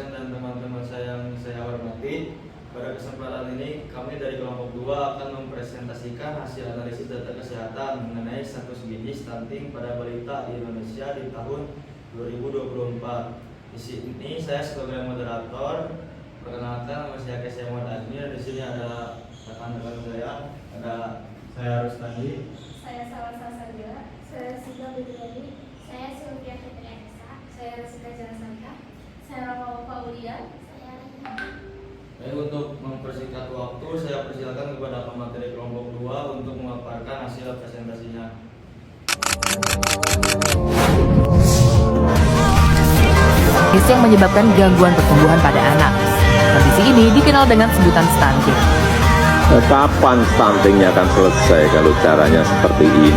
dosen dan teman-teman saya yang saya hormati. Pada kesempatan ini kami dari kelompok 2 akan mempresentasikan hasil analisis data kesehatan mengenai status gizi stunting pada balita di Indonesia di tahun 2024. Di sini saya sebagai moderator. Perkenalkan, nama saya Kesya Muhammad Admir. Di sini ada rekan-rekan saya, ada saya Rustandi, saya Salsa Sabila, saya Sita Bidriani, saya Sylvia Fitrianisa, saya Rasika Janasanta, saya Rama Paulia, saya Rina. Baik, untuk mempersingkat waktu, saya persilakan kepada pemateri kelompok 2 untuk memaparkan hasil presentasinya. Gizi yang menyebabkan gangguan pertumbuhan pada anak. Kondisi ini dikenal dengan sebutan stunting. Kapan stuntingnya akan selesai kalau caranya seperti ini?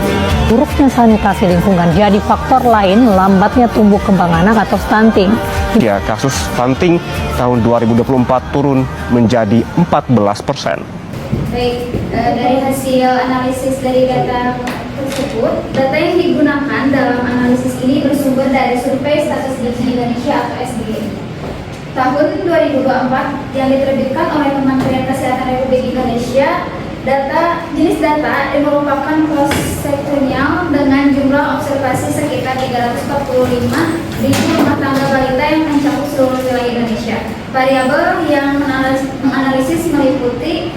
Buruknya sanitasi lingkungan jadi faktor lain lambatnya tumbuh kembang anak atau stunting. Ya, kasus stunting tahun 2024 turun menjadi 14%. Baik, dari hasil analisis dari data tersebut, data yang digunakan dalam analisis ini bersumber dari survei status gizi Indonesia atau SGI. Tahun 2024 yang diterbitkan oleh Kementerian Kesehatan Republik Indonesia, jenis data yang merupakan cross sektorial dengan jumlah observasi sekitar 345 ribu rumah tangga balita yang mencakup seluruh wilayah Indonesia. Variabel yang menganalisis meliputi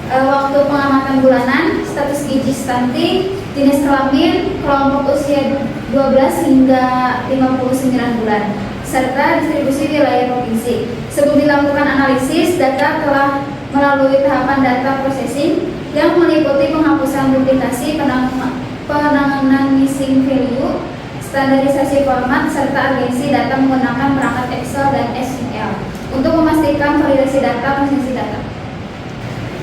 waktu pengamatan bulanan, status gizi stunting, jenis kelamin, kelompok usia 12 hingga 59 bulan, serta distribusi wilayah provinsi. Sebelum dilakukan analisis, data telah melalui tahapan data processing yang meliputi penghapusan duplikasi, penanganan missing value, standarisasi format, serta agensi data menggunakan perangkat Excel dan SQL untuk memastikan validasi data konsistensi data.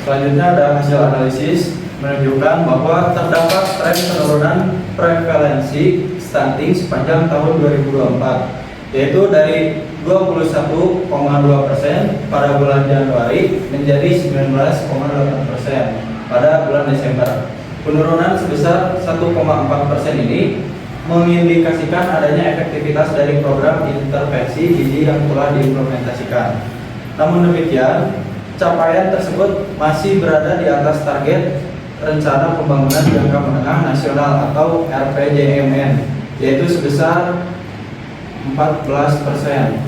Selanjutnya ada hasil analisis menunjukkan bahwa terdapat tren penurunan prevalensi stunting sepanjang tahun 2024, yaitu dari 21,2% pada bulan Januari menjadi 19,8% pada bulan Desember. Penurunan sebesar 1,4% ini mengindikasikan adanya efektivitas dari program intervensi gizi yang telah diimplementasikan. Namun demikian, capaian tersebut masih berada di atas target Rencana Pembangunan Jangka Menengah Nasional atau RPJMN, yaitu sebesar 14%.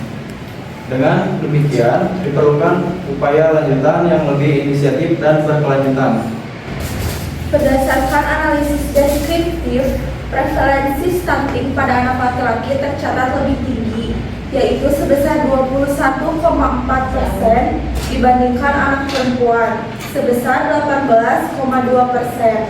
Dengan demikian, diperlukan upaya lanjutan yang lebih inisiatif dan berkelanjutan. Berdasarkan analisis deskriptif, prevalensi stunting pada anak laki-laki tercatat lebih tinggi, yaitu sebesar 21,4% dibandingkan anak perempuan, sebesar 18,2%.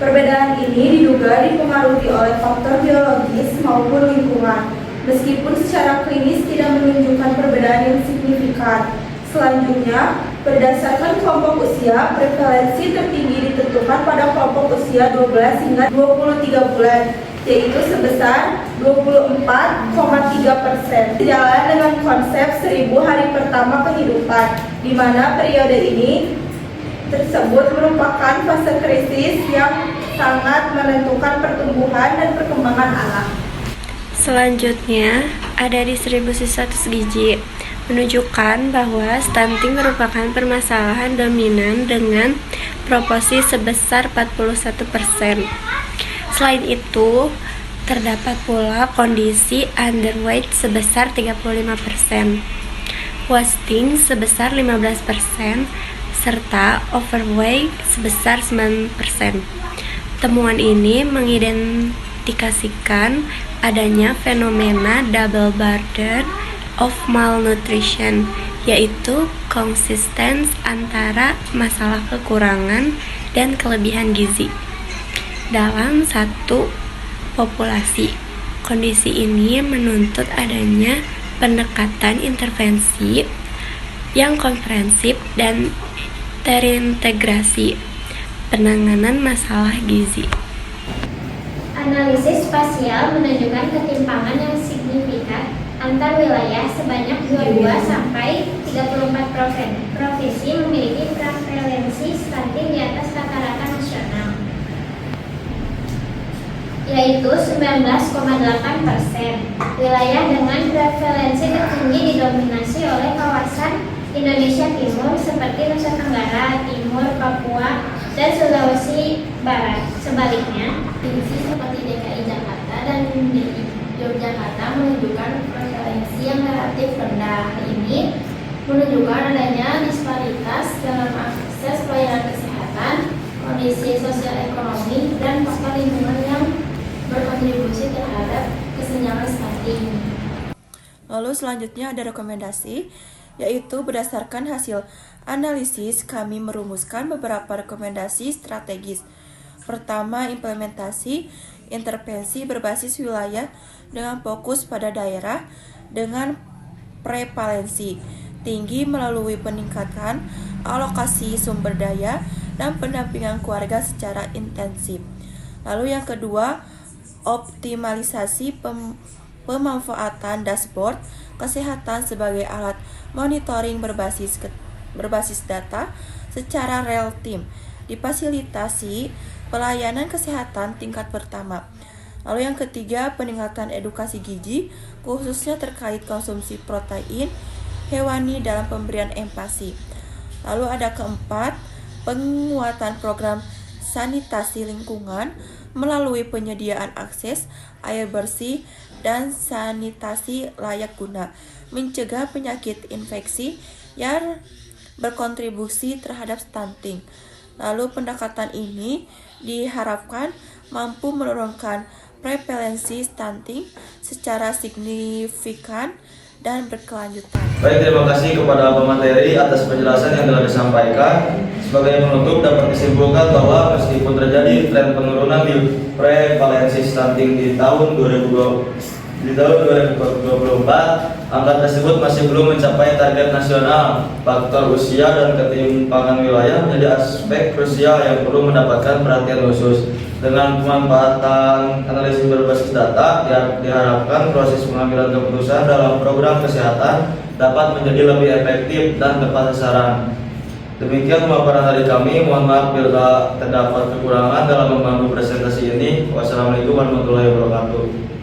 Perbedaan ini diduga dipengaruhi oleh faktor biologis maupun lingkungan, meskipun secara klinis tidak menunjukkan perbedaan yang signifikan. Selanjutnya, berdasarkan kelompok usia, prevalensi tertinggi ditentukan pada kelompok usia 12 hingga 23 bulan, yaitu sebesar 24,3%. Sejalan dengan konsep 1000 hari pertama kehidupan, di mana periode ini tersebut merupakan fase krisis yang sangat menentukan pertumbuhan dan perkembangan anak. Selanjutnya, ada distribusi status gizi menunjukkan bahwa stunting merupakan permasalahan dominan dengan proporsi sebesar 41%. Selain itu, terdapat pula kondisi underweight sebesar 35%, wasting sebesar 15%, serta overweight sebesar 9%. Temuan ini mengidentifikasikan adanya fenomena double burden of malnutrition, yaitu konsisten antara masalah kekurangan dan kelebihan gizi dalam satu populasi. Kondisi ini menuntut adanya pendekatan intervensi yang komprehensif dan terintegrasi penanganan masalah gizi. Analisis spasial menunjukkan ketimpangan yang signifikan antar wilayah sebanyak 22 sampai 34 provinsi memiliki prevalensi stunting di atas rata-rata nasional. yaitu 19,8%. Wilayah dengan prevalensi tertinggi didominasi oleh kawasan Indonesia Timur seperti Nusa Tenggara Timur, Papua, dan Sulawesi Barat. Sebaliknya, provinsi seperti DKI Jakarta dan Yogyakarta menunjukkan prevalensi yang relatif rendah. Hal ini menunjukkan adanya disparitas dalam akses pelayanan kesehatan, kondisi sosial ekonomi, dan faktor lingkungan yang berkontribusi terhadap kesenjangan stunting. Lalu selanjutnya ada rekomendasi, yaitu berdasarkan hasil analisis kami merumuskan beberapa rekomendasi strategis. Pertama, implementasi intervensi berbasis wilayah dengan fokus pada daerah dengan prevalensi tinggi melalui peningkatan alokasi sumber daya dan pendampingan keluarga secara intensif. Lalu yang kedua, optimalisasi pemanfaatan dashboard kesehatan sebagai alat monitoring berbasis data secara real time, difasilitasi pelayanan kesehatan tingkat pertama. Lalu yang ketiga, peningkatan edukasi gizi khususnya terkait konsumsi protein hewani dalam pemberian empasi. Lalu ada keempat, penguatan program sanitasi lingkungan melalui penyediaan akses air bersih dan sanitasi layak guna, mencegah penyakit infeksi yang berkontribusi terhadap stunting. Lalu pendekatan ini diharapkan mampu menurunkan prevalensi stunting secara signifikan dan berkelanjutan. Baik, terima kasih kepada pemateri atas penjelasan yang telah disampaikan. Sebagai penutup dapat disimpulkan bahwa meskipun terjadi tren penurunan di prevalensi stunting di tahun 2024, angka tersebut masih belum mencapai target nasional. Faktor usia dan ketimpangan wilayah menjadi aspek krusial yang perlu mendapatkan perhatian khusus. Dengan pemanfaatan analisis berbasis data, diharapkan proses pengambilan keputusan dalam program kesehatan dapat menjadi lebih efektif dan tepat sasaran. Demikian pemaparan dari kami. Mohon maaf bila terdapat kekurangan dalam membantu presentasi ini. Wassalamualaikum warahmatullahi wabarakatuh.